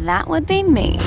That would be me.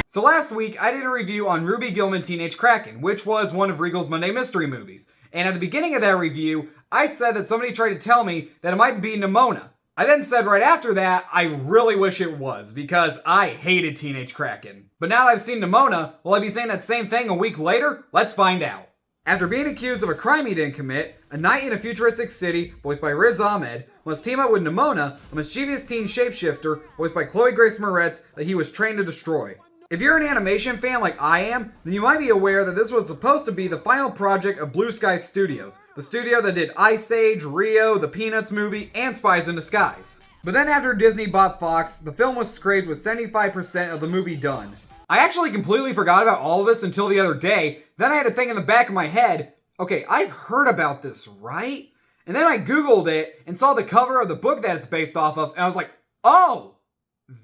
So last week, I did a review on Ruby Gillman Teenage Kraken, which was one of Regal's Monday Mystery movies. And at the beginning of that review, I said that somebody tried to tell me that it might be Nimona. I then said right after that, I really wish it was, because I hated Teenage Kraken. But now that I've seen Nimona, will I be saying that same thing a week later? Let's find out. After being accused of a crime he didn't commit, a knight in a futuristic city, voiced by Riz Ahmed, must team up with Nimona, a mischievous teen shapeshifter, voiced by Chloe Grace Moretz, that he was trained to destroy. If you're an animation fan like I am, then you might be aware that this was supposed to be the final project of Blue Sky Studios, the studio that did Ice Age, Rio, the Peanuts movie, and Spies in Disguise. But then after Disney bought Fox, the film was scraped with 75% of the movie done. I actually completely forgot about all of this until the other day. Then I had a thing in the back of my head, okay, I've heard about this, right? And then I googled it and saw the cover of the book that it's based off of, and I was like, oh,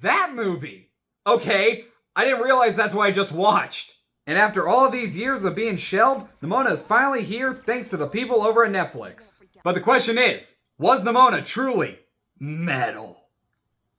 that movie. Okay, I didn't realize that's what I just watched. And after all of these years of being shelved, Nimona is finally here thanks to the people over at Netflix. But the question is, was Nimona truly metal?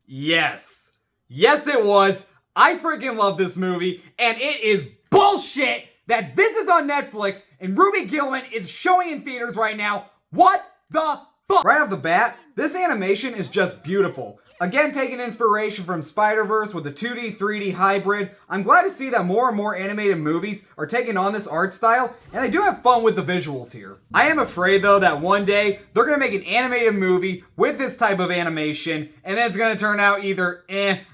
Yes. Yes, it was. I freaking love this movie, and it is bullshit that this is on Netflix and Ruby Gillman is showing in theaters right now. What the fuck? Right off the bat, this animation is just beautiful. Again, taking inspiration from Spider-Verse with the 2D, 3D hybrid. I'm glad to see that more and more animated movies are taking on this art style, and they do have fun with the visuals here. I am afraid, though, that one day they're going to make an animated movie with this type of animation, and then it's going to turn out either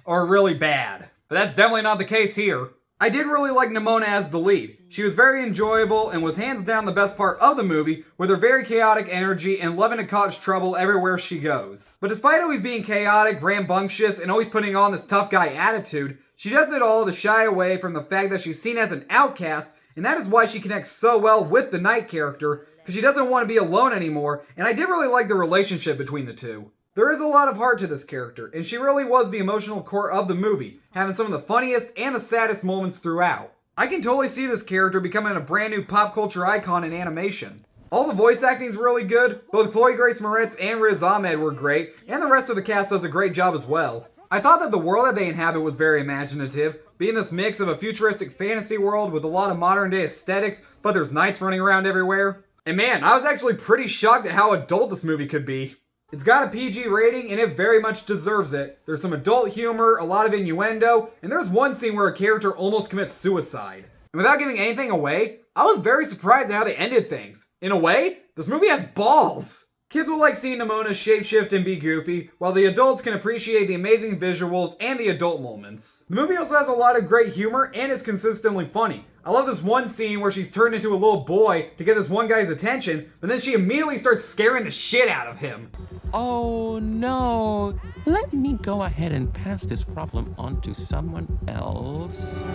or really bad. But that's definitely not the case here. I did really like Nimona as the lead. She was very enjoyable and was hands down the best part of the movie, with her very chaotic energy and loving to cause trouble everywhere she goes. But despite always being chaotic, rambunctious, and always putting on this tough guy attitude, she does it all to shy away from the fact that she's seen as an outcast, and that is why she connects so well with the Knight character, because she doesn't want to be alone anymore, and I did really like the relationship between the two. There is a lot of heart to this character, and she really was the emotional core of the movie, having some of the funniest and the saddest moments throughout. I can totally see this character becoming a brand new pop culture icon in animation. All the voice acting is really good, both Chloe Grace Moretz and Riz Ahmed were great, and the rest of the cast does a great job as well. I thought that the world that they inhabit was very imaginative, being this mix of a futuristic fantasy world with a lot of modern day aesthetics, but there's knights running around everywhere. And man, I was actually pretty shocked at how adult this movie could be. It's got a PG rating, and it very much deserves it. There's some adult humor, a lot of innuendo, and there's one scene where a character almost commits suicide. And without giving anything away, I was very surprised at how they ended things. In a way, this movie has balls! Kids will like seeing Nimona shapeshift and be goofy, while the adults can appreciate the amazing visuals and the adult moments. The movie also has a lot of great humor and is consistently funny. I love this one scene where she's turned into a little boy to get this one guy's attention, but then she immediately starts scaring the shit out of him. Oh no, let me go ahead and pass this problem on to someone else.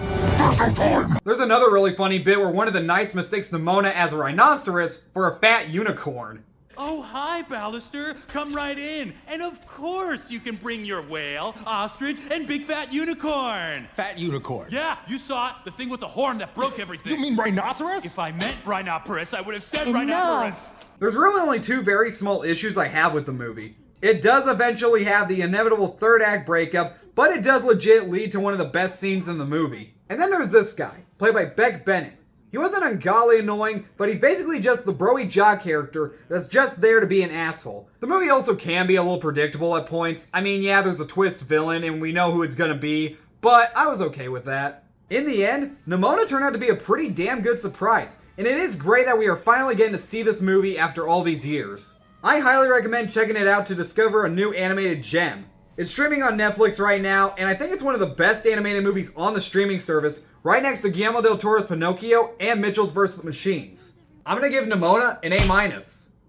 There's another really funny bit where one of the knights mistakes Nimona as a rhinoceros for a fat unicorn. Oh, hi, Ballister. Come right in. And of course you can bring your whale, ostrich, and big fat unicorn. Fat unicorn. Yeah, you saw it. The thing with the horn that broke everything. You mean rhinoceros? If I meant rhinoceros, I would have said rhinoceros. There's really only two very small issues I have with the movie. It does eventually have the inevitable third act breakup, but it does legit lead to one of the best scenes in the movie. And then there's this guy, played by Beck Bennett. He wasn't ungodly annoying, but he's basically just the broy jock character that's just there to be an asshole. The movie also can be a little predictable at points. I mean, yeah, there's a twist villain and we know who it's gonna be, but I was okay with that. In the end, Nimona turned out to be a pretty damn good surprise, and it is great that we are finally getting to see this movie after all these years. I highly recommend checking it out to discover a new animated gem. It's streaming on Netflix right now, and I think it's one of the best animated movies on the streaming service, right next to Guillermo del Toro's Pinocchio and Mitchell's vs. the Machines. I'm gonna give Nimona an A-.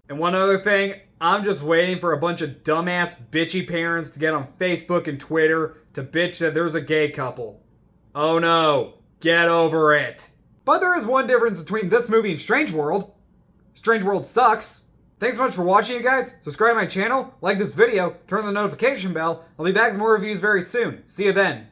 And one other thing, I'm just waiting for a bunch of dumbass bitchy parents to get on Facebook and Twitter to bitch that there's a gay couple. Oh no, get over it. But there is one difference between this movie and Strange World. Strange World sucks. Thanks so much for watching, you guys. Subscribe to my channel, like this video, turn on the notification bell. I'll be back with more reviews very soon. See you then.